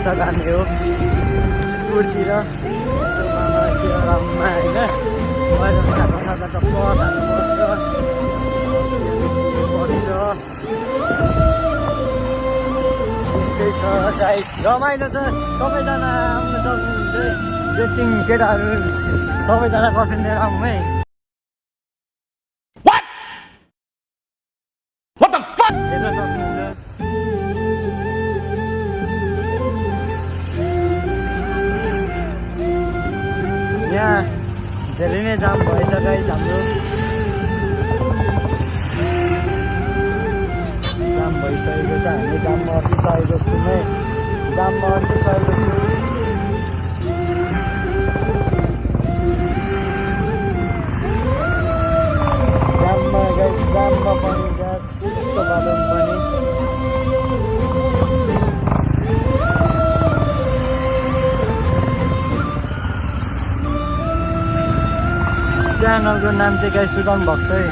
यता जाने हो टुरतिर राउन्डमा होइन पहिला खाजा खाजा त पर्छ त्यस्तै छ गाइस रमाइलो छ सबैजना आउनु सक्नुहुन्छ जेटिङ केटाहरू सबैजना गर्लफ्रेन्ड लिएर आउँ है हेर्न सक्नुहुन्छ यहाँ धेरै नै जाम भएछ गाइस हाम्रो जाम भइसकेको छ हामी जाममा अटिसकेको छु नै जाममा अटिसकेको छु जाममा गाइस जाममा पनि यस्तो बाटोमा पनि च्यानलको नाम चाहिँ गाइस सुदन भक्तै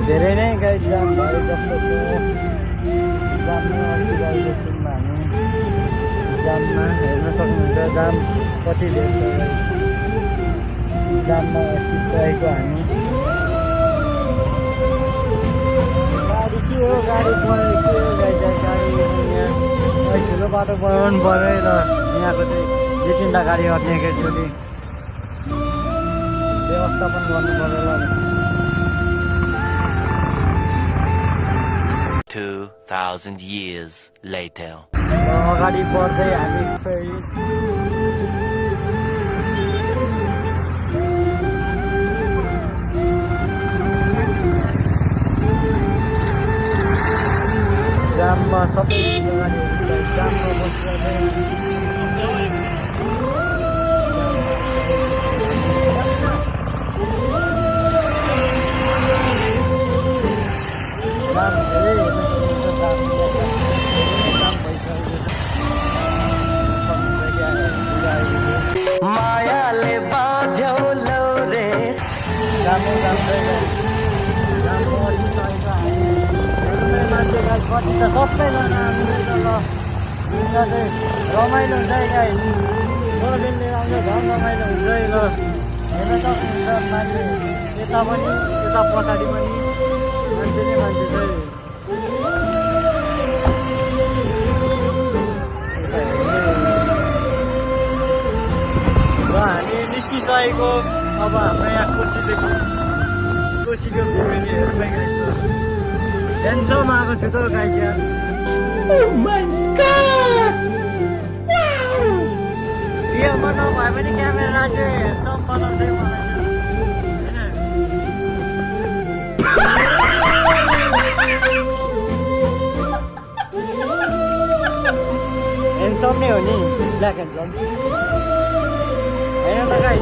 धेरै नै गाइस जाम भयो जस्तो छ जाममा अटिरहेको छौँ हामी जाममा हेर्न सक्नुहुन्छ जाम कति धेरै छ जाममा अटिरहेको हामी गाडी के हो गाडी बनाउने के हो गाडी यहाँ ठुलो बाटो बनाउनु पऱ्यो र यहाँको चाहिँ दुई तिनवटा गाडी अट्ने एकैचोटि व्यवस्थापन गर्नु पऱ्यो ल 2,000 years later. अगाडि बढ्दै हामी फेरि जाममा सबै गाडीहरू जाममा बसिरहेको जाम धेरै हेर्न सक्नुहुन्छ मायाले बाँध्यो लौ रे जामै जाँदैन जाम अटिसकेको हामी मान्छे गाई कति त सबैजना आउँदै ल यहाँ चाहिँ रमाइलो हुन्छ है गाई गोर्मेन्ट लिएर आउँदा झन् रमाइलो हुन्छ है ल हेर्न सक्नुहुन्छ मान्छे यता पनि यता पछाडि पनि मान्छे नै मान्छे चाहिँ र हामी निस्किसकेको अब हाम्रो यहाँ कोसीको फेमिलीहरू पाइरहेको छ टेन्सनमा आएको छु त गाई यहाँ भिडियोमा नभए पनि क्यामेरा चाहिँ एकदम बनाउँदै मलाई ह्यान्डसम नै हो नि ब्ल्याक ह्यान्डसम होइन त गाई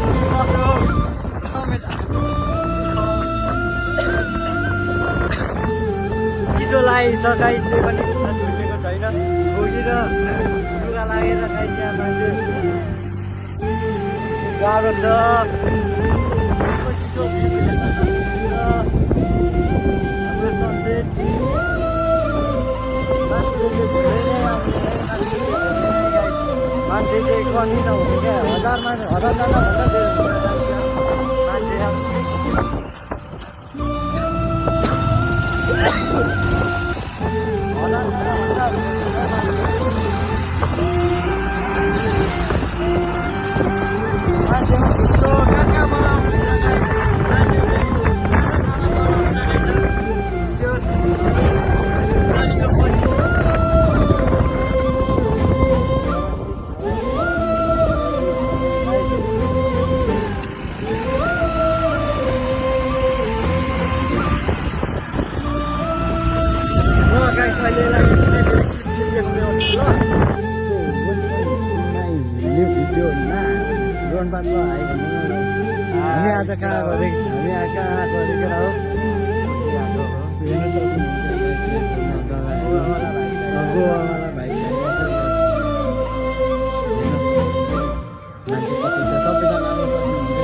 चिसो लागेको छ गाई त्यही पनि छुटेको छैन भोलि र लुगा लागेर गाई त्यहाँ मान्छे गाह्रो छ मान्छे चाहिँ कति नहुने क्या हजारमा हजारजना भन्दा धेरै मान्छे मान्छेमा ढुक्लो कहाँ कहाँ बनाउँछ हामी आज कहाँ गरेको हामी कहाँ गरेको हो गोवावाला भाइ मान्छे कति छ सबैजना आउनु सक्नुहुन्छ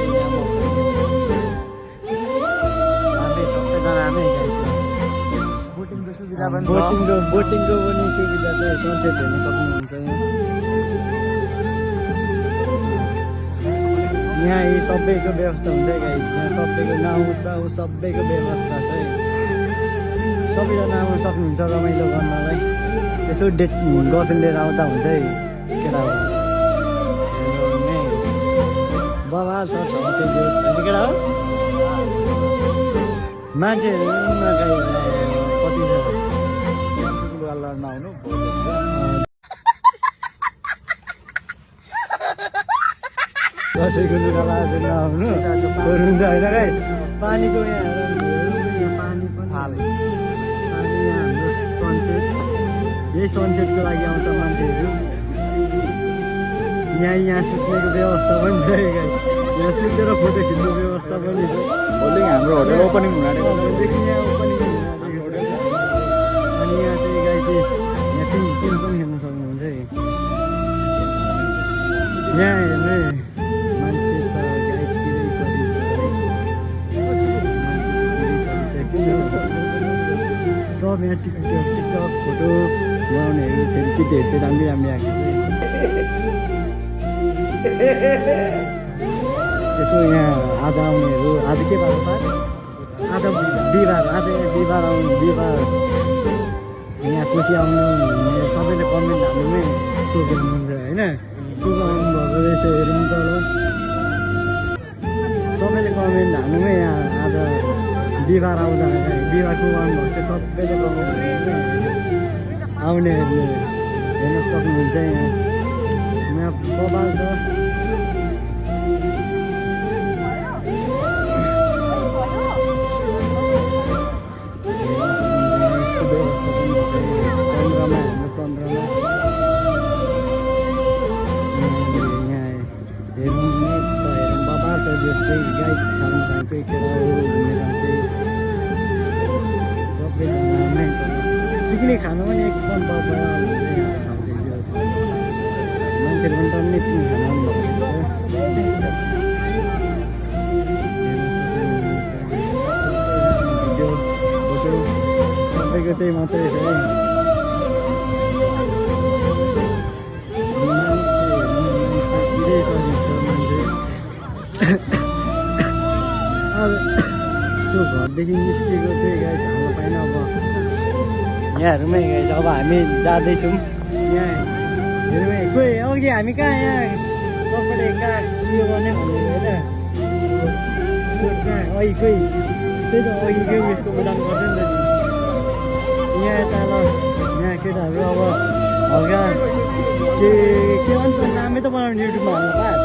पनि छ बोटिङको पनि सुविधा छ सनसेट हेर्न सक्नुहुन्छ यहाँ यी सबैको व्यवस्था हुन्छ गाइस यहाँ सबैको नाउँ सबैको व्यवस्था छ सबैजना आउन सक्नुहुन्छ रमाइलो गर्नलाई यसो डेट गर्लफ्रेन्ड लिएर आउँदा हुन्छ है केटा हो बाबा छ केटा हो मान्छेहरू कति छ नआउनु कसैको लुगा लगाएर नआउनु हुन्छ होइन गाई पानीको यहाँ पानी पनि पानी यहाँ हाम्रो सनसेट यही सनसेटको लागि आउँछ मान्छेहरू यहाँ सुत्नेको व्यवस्था पनि छ गाई यहाँ सुतेर फोटो खिच्ने व्यवस्था पनि छ भोलि हाम्रो होटल ओपनिङ हुन आँटेको भोलिदेखि यहाँ ओपनिङ हुन आँटेको अनि यहाँ चाहिँ गाई चाहिँ यहाँ टिम पनि हेर्न सक्नुहुन्छ है यहाँ हेर्ने मान्छे छ सब यहाँ टिकटक फोटो बनाउनेहरू फेरि केटीहरू चाहिँ राम्रो राम्रो आएको यसो यहाँ आज आउनेहरू आज के बार आज बिहिबार आउनु बिहिबार यहाँ खुसी आउनु सबैले कमेन्ट हाल्नुमै सोध्नुहुन्छ होइन शुभ आउनुभएको रहेछ हेरौँ त सबैले कमेन्ट हाल्नुमै यहाँ आज बिहिबार आउँदा बिहिबार शुभ आउनुभएको थियो सबैले कमेन्ट आउनेहरूले हेर्न सक्नुहुन्छ यहाँ बबाल छ पिकनिक खानु पनि एकदम मान्छेहरू पनि टन्नै पिकनिक खानु भिडियो फोटो सबैको त्यही मात्रै छ है त्यो घरदेखि निस्केको चाहिँ गाई खानु पाएन अब यहाँहरूमै गाई अब हामी जाँदैछौँ यहाँ हेरौँ खोइ अघि हामी कहाँ यहाँ तपाईँले कहाँ उयो गर्ने भनेको होइन अघि खोइ त्यही त अघिकै उयसको प्रदान गर्छ नि त यहाँ यता ल यहाँ केटाहरू अब हल्का के भन्छ नामै त बनाउने युट्युबमा हाल्नु पास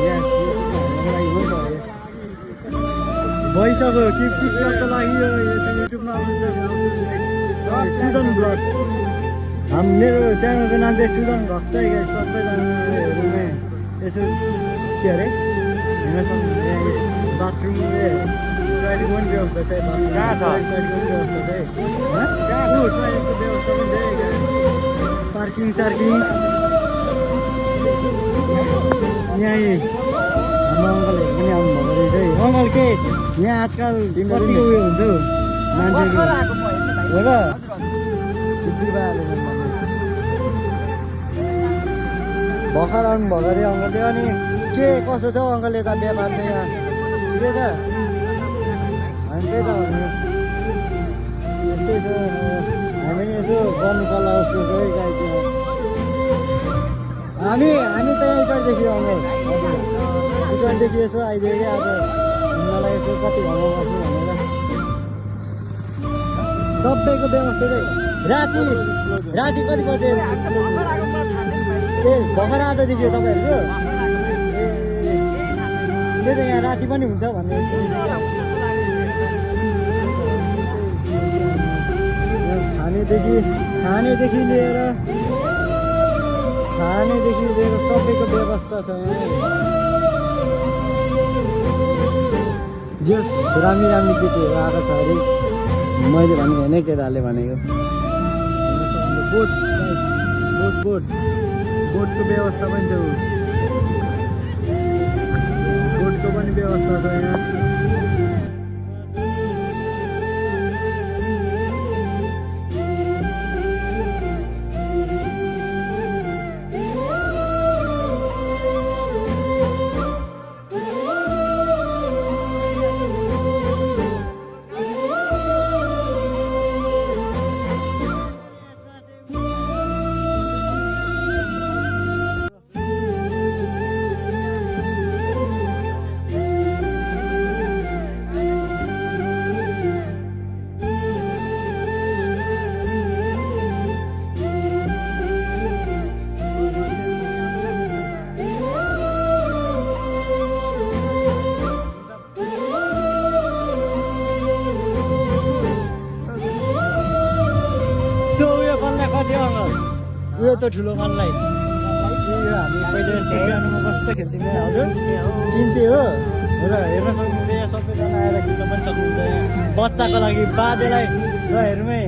यहाँ भइसक्यो कि टिकटकको लागि यो युट्युबमा आउँछ सुदन ब्लग मेरो च्यानलको नाम चाहिँ सुदन भ्लग छ गाइस सबैजनाहरूमै यसो के अरे हेर्न सक्नुहुन्छ बाथरुम टोयलेट पनि व्यवस्था छ टोयलेटको व्यवस्था पनि छ पार्किङ सार्किङ यहीँ हाम्रो अङ्कलहरू पनि आउनुभएको रहेछ है अङ्कल के यहाँ आजकल कति उयो हुन्छ मान्छेहरू हो र भर्खर आउनुभएको अरे अङ्कल चाहिँ अनि के कसो छ अङ्कल यता व्यापार चाहिँ यहाँ ठिकै छ हामी त्यही त यस्तै छ हामी यसो गर्नु पर्ला जस्तो छ है गाई चाहिँ हामी त यहाँ इटरदेखि अङ्कल इटरदेखि यसो आइदियो कि आज घुम्नलाई यसो कति घरमा बस्नु भनेर सबैको व्यवस्था चाहिँ राति कति बजे ए भर्खर आज देखियो तपाईँहरूको ए त्यही त यहाँ राति पनि हुन्छ भन्ने खानेदेखि लिएर सबैको व्यवस्था छ यहाँ जस राम्री केटीहरू आएको छ अरे मैले भनेको होइन केटाहरूले भनेको बोटको व्यवस्था पनि छ बोटको पनि व्यवस्था छ यहाँ उयो त ठुलो मनलाई यो हामी पहिले सानोमा कस्तो खेल्थ्यौँ हजुर 300 हो र हेर्न सक्नुहुन्छ यहाँ सबैजना आएर खेल्न पनि सक्नुहुन्छ यहाँ बच्चाको लागि बाजेलाई र हेरौँ है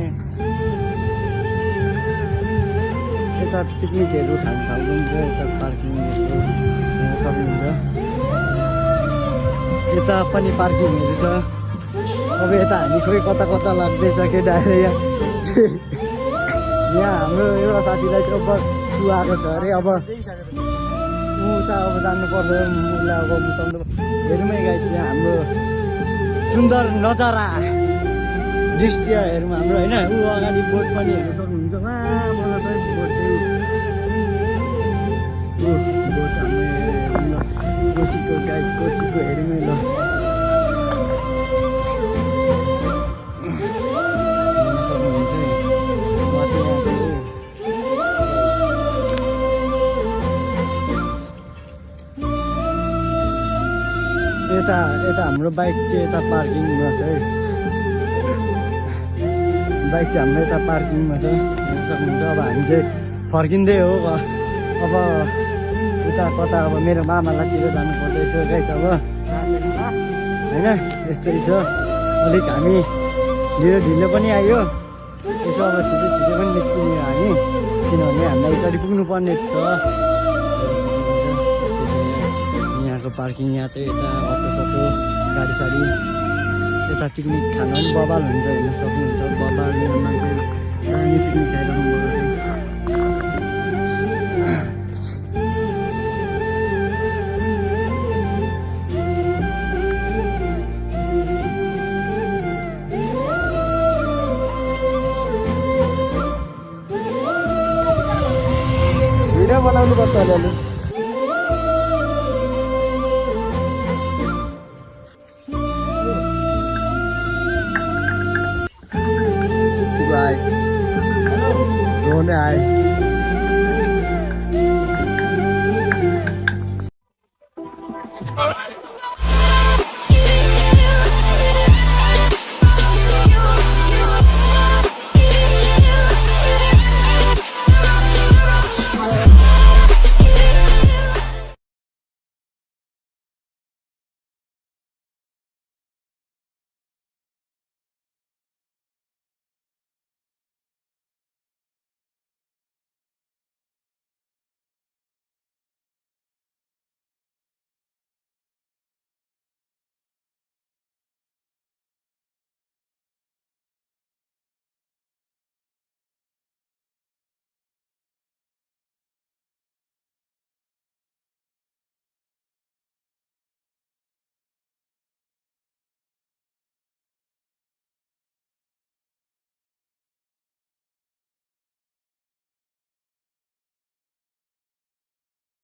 यता पिकनिकहरू खान सक्नुहुन्छ यता पार्किङहरू हेर्न सक्नुहुन्छ यता पनि पार्किङहरू छ अब यता हामी खोइ कता कता लाग्दैछ केटाहरू यहाँ हाम्रो एउटा साथीलाई चाहिँ अब सुहाएको छ अरे अब उता अब जानुपर्छ उसलाई अब मुसाउनु हेरौँ है गाइस यहाँ हाम्रो सुन्दर नजारा दृश्य हेरौँ हाम्रो होइन ऊ अगाडि बोट पनि हेर्न सक्नुहुन्छ मलाई चाहिँ बोट बोट हाम्रो कोसीको गाइस कोसीको हेरौँ है ल यता यता हाम्रो बाइक चाहिँ यता पार्किङमा छ है बाइक चाहिँ हाम्रो यता पार्किङमा छ हेर्न सक्नुहुन्छ अब हामी चाहिँ फर्किँदै हो अब उता कता अब मेरो मामालातिर जानु पर्दैछ गाइस अब होइन यस्तै छ अलिक हामी ढिलो पनि आयो यसो अब छिटो पनि निस्किने हामी किनभने हामीलाई यतापट्टि पुग्नु पर्ने छ पार्किङ यहाँ चाहिँ यता अटो गाडी साडी यता पिकनिक खान पनि बबाल हुन्छ हेर्न सक्नुहुन्छ बबाल मान्छे दामी पिकनिक खाइरहनु भिडियो बनाउनु पर्छ अलिअलि